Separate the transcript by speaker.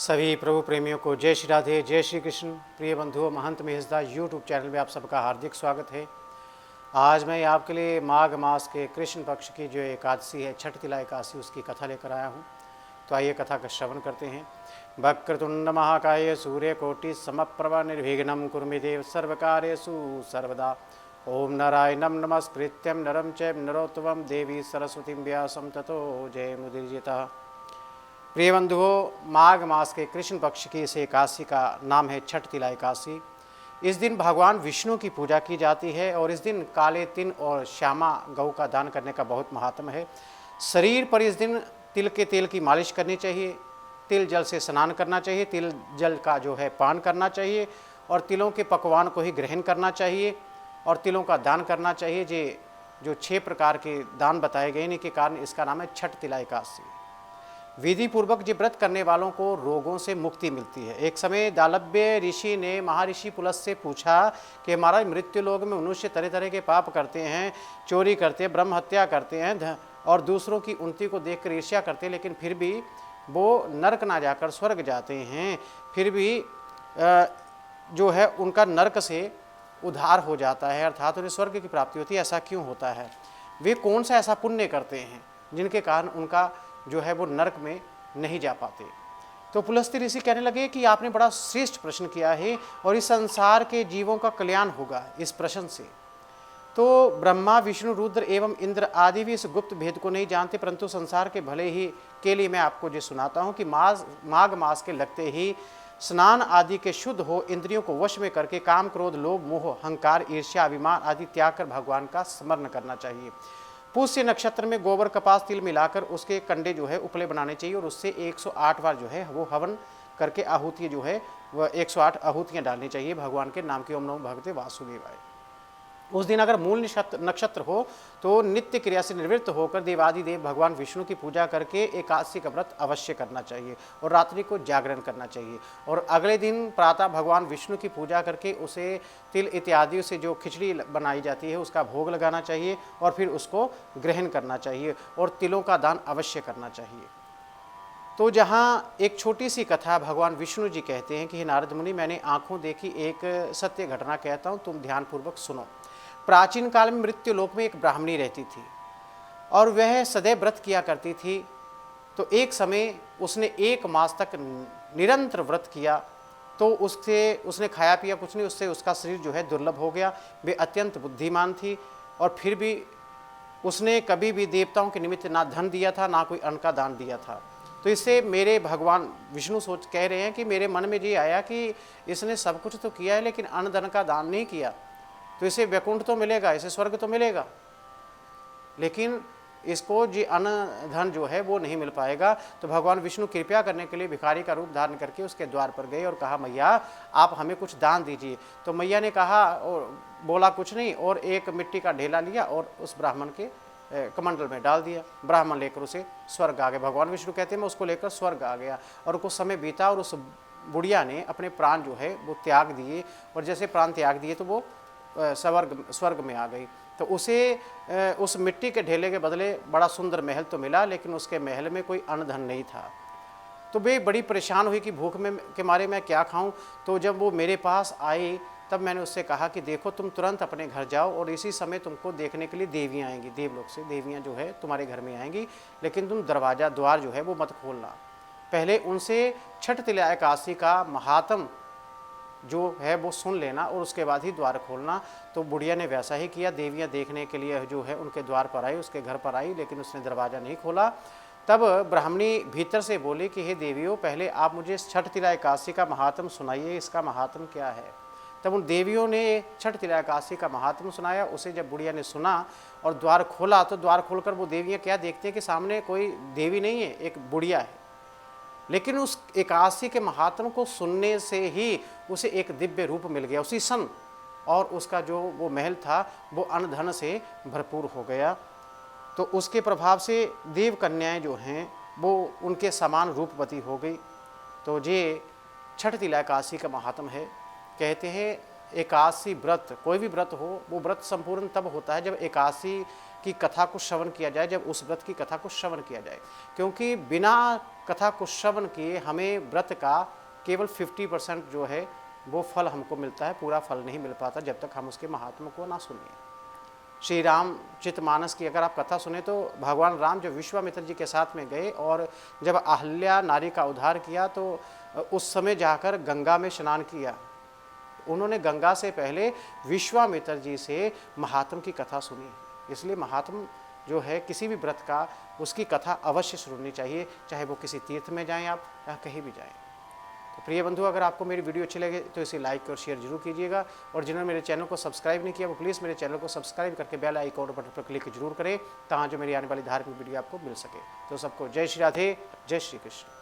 Speaker 1: सभी प्रभु प्रेमियों को जय श्री राधे, जय श्री कृष्ण। प्रिय बंधुओं, महंत महेशदा यूट्यूब चैनल में आप सबका हार्दिक स्वागत है। आज मैं आपके लिए माघ मास के कृष्ण पक्ष की जो एकादशी है, छठ तिला एकादशी, उसकी कथा लेकर आया हूँ। तो आइए कथा का श्रवण करते हैं। वक्रतुंड महाकाय सूर्यकोटि समप्रभा निर्विघ्नं कुरु मे देव सर्वकार्येषु सर्वदा। ओम नारायणं नमस्कृत्यं नरं चैव नरोत्तमं देवी सरस्वतीं व्यासं ततो जयमुदीरयेत्। प्रिय बंधुओं, माघ मास के कृष्ण पक्ष की इस एकादशी का नाम है छठ तिला एकादशी। इस दिन भगवान विष्णु की पूजा की जाती है और इस दिन काले तिल और श्यामा गौ का दान करने का बहुत महात्म है। शरीर पर इस दिन तिल के तेल की मालिश करनी चाहिए, तिल जल से स्नान करना चाहिए, तिल जल का जो है पान करना चाहिए और तिलों के पकवान को ही ग्रहण करना चाहिए और तिलों का दान करना चाहिए। जो 6 प्रकार के दान बताए गए, इन्हीं के कारण इसका नाम है छठ तिला एकादशी। विधि पूर्वक जी व्रत करने वालों को रोगों से मुक्ति मिलती है। एक समय दालव्य ऋषि ने महर्षि पुलस से पूछा कि हमारा मृत्यु लोक में मनुष्य तरह तरह के पाप करते हैं, चोरी करते हैं, ब्रह्म हत्या करते हैं और दूसरों की उन्नति को देखकर ईर्ष्या करते हैं, लेकिन फिर भी वो नरक ना जाकर स्वर्ग जाते हैं। फिर भी जो है उनका नरक से उद्धार हो जाता है, अर्थात उन्हें स्वर्ग की प्राप्ति होती है। ऐसा क्यों होता है? वे कौन सा ऐसा पुण्य करते हैं जिनके कारण उनका जो है वो नरक में नहीं जा पाते? तो पुलस्त्य ऋषि कहने लगे कि आपने बड़ा श्रेष्ठ प्रश्न किया है और इस संसार के जीवों का कल्याण होगा इस प्रश्न से। तो ब्रह्मा, विष्णु, रुद्र एवं इंद्र आदि भी इस गुप्त भेद को नहीं जानते, परंतु संसार के भले ही के लिए मैं आपको जो सुनाता हूँ कि माघ मास के लगते ही स्नान आदि के शुद्ध हो, इंद्रियों को वश में करके काम, क्रोध, लोभ, मोह, अहंकार, ईर्ष्या, अभिमान आदि त्याग कर भगवान का स्मरण करना चाहिए। पुष्य नक्षत्र में गोबर, कपास, तिल मिलाकर उसके कंडे जो है उपले बनाने चाहिए और उससे 108 बार जो है वो हवन करके आहुति जो है वह 108 आहुतियाँ डालनी चाहिए भगवान के नाम की। ओम नमो भगवते वासुदेवाय। उस दिन अगर मूल नक्षत्र हो तो नित्य क्रिया से निवृत्त होकर देवादिदेव भगवान विष्णु की पूजा करके एकादशी का व्रत अवश्य करना चाहिए और रात्रि को जागरण करना चाहिए। और अगले दिन प्रातः भगवान विष्णु की पूजा करके उसे तिल इत्यादि से जो खिचड़ी बनाई जाती है उसका भोग लगाना चाहिए और फिर उसको ग्रहण करना चाहिए और तिलों का दान अवश्य करना चाहिए। तो जहाँ एक छोटी सी कथा भगवान विष्णु जी कहते हैं कि हे नारद मुनि, मैंने आँखों देखी एक सत्य घटना कहता हूँ, तुम ध्यानपूर्वक सुनो। प्राचीन काल में मृत्यु लोक में एक ब्राह्मणी रहती थी और वह सदैव व्रत किया करती थी। तो एक समय उसने 1 मास तक निरंतर व्रत किया, तो उसने खाया पिया कुछ नहीं, उससे उसका शरीर जो है दुर्लभ हो गया। वे अत्यंत बुद्धिमान थी और फिर भी उसने कभी भी देवताओं के निमित्त ना धन दिया था, ना कोई अन्न का दान दिया था। तो इससे मेरे भगवान विष्णु सोच कह रहे हैं कि मेरे मन में ये आया कि इसने सब कुछ तो किया है लेकिन अन्न धन का दान नहीं किया, तो इसे वैकुंठ तो मिलेगा, इसे स्वर्ग तो मिलेगा, लेकिन इसको जी अन्न धन जो है वो नहीं मिल पाएगा। तो भगवान विष्णु कृपया करने के लिए भिखारी का रूप धारण करके उसके द्वार पर गए और कहा, मैया आप हमें कुछ दान दीजिए। तो मैया ने कहा और बोला कुछ नहीं और एक मिट्टी का ढेला लिया और उस ब्राह्मण के कमंडल में डाल दिया। ब्राह्मण लेकर उसे स्वर्ग आ गए। भगवान विष्णु कहते हैं मैं उसको लेकर स्वर्ग आ गया और कुछ समय बीता और उस बुढ़िया ने अपने प्राण जो है वो त्याग दिए और जैसे प्राण त्याग दिए तो वो स्वर्ग में आ गई। तो उसे उस मिट्टी के ढेले के बदले बड़ा सुंदर महल तो मिला, लेकिन उसके महल में कोई अन्न धन नहीं था। तो वे बड़ी परेशान हुई कि भूख में के मारे मैं क्या खाऊं। तो जब वो मेरे पास आई तब मैंने उससे कहा कि देखो तुम तुरंत अपने घर जाओ और इसी समय तुमको देखने के लिए देवियाँ आएंगी, देवलोक से देवियाँ जो है तुम्हारे घर में आएंगी, लेकिन तुम द्वार जो है वो मत खोलना। पहले उनसे छठ तिला एकादशी का महात्म जो है वो सुन लेना और उसके बाद ही द्वार खोलना। तो बुढ़िया ने वैसा ही किया। देवियाँ देखने के लिए जो है उनके द्वार पर आई, उसके घर पर आई, लेकिन उसने दरवाज़ा नहीं खोला। तब ब्राह्मणी भीतर से बोली कि हे देवियों, पहले आप मुझे छठ तिला एकादशी का महात्म सुनाइए, इसका महात्म क्या है। तब उन देवियों ने छठ तिला एकादशी का महात्म सुनाया। उसे जब बुढ़िया ने सुना और द्वार खोला तो द्वार खोलकर वो देवियाँ क्या देखते हैं कि सामने कोई देवी नहीं है, एक बुढ़िया है। लेकिन उस एकादशी के महात्म को सुनने से ही उसे एक दिव्य रूप मिल गया उसी क्षण और उसका जो वो महल था वो अन्न धन से भरपूर हो गया। तो उसके प्रभाव से देव कन्याएं जो हैं वो उनके समान रूपवती हो गई। तो ये छठ तिला एकादशी का महात्म है। कहते हैं एकादशी व्रत, कोई भी व्रत हो वो व्रत संपूर्ण तब होता है जब एकादशी की कथा को श्रवण किया जाए, जब उस व्रत की कथा को श्रवण किया जाए, क्योंकि बिना कथा को श्रवण किए हमें व्रत का केवल 50% जो है वो फल हमको मिलता है, पूरा फल नहीं मिल पाता जब तक हम उसके महात्मा को ना सुनिए। श्री रामचरितमानस की अगर आप कथा सुने तो भगवान राम जो विश्वामित्र जी के साथ में गए और जब अहल्या नारी का उद्धार किया तो उस समय जाकर गंगा में स्नान किया। उन्होंने गंगा से पहले विश्वामित्र जी से महात्म की कथा सुनी। इसलिए महात्म जो है किसी भी व्रत का, उसकी कथा अवश्य सुननी चाहिए, चाहे वो किसी तीर्थ में जाएं आप या कहीं भी जाएं। तो प्रिय बंधु, अगर आपको मेरी वीडियो अच्छी लगे तो इसे लाइक और शेयर जरूर कीजिएगा, और जिन्होंने मेरे चैनल को सब्सक्राइब नहीं किया वो प्लीज़ मेरे चैनल को सब्सक्राइब करके बेल आइकॉन बटन पर क्लिक जरूर करें, ताकि जो मेरी आने वाली धार्मिक वीडियो आपको मिल सके। तो सबको जय श्री राधे, जय श्री कृष्ण।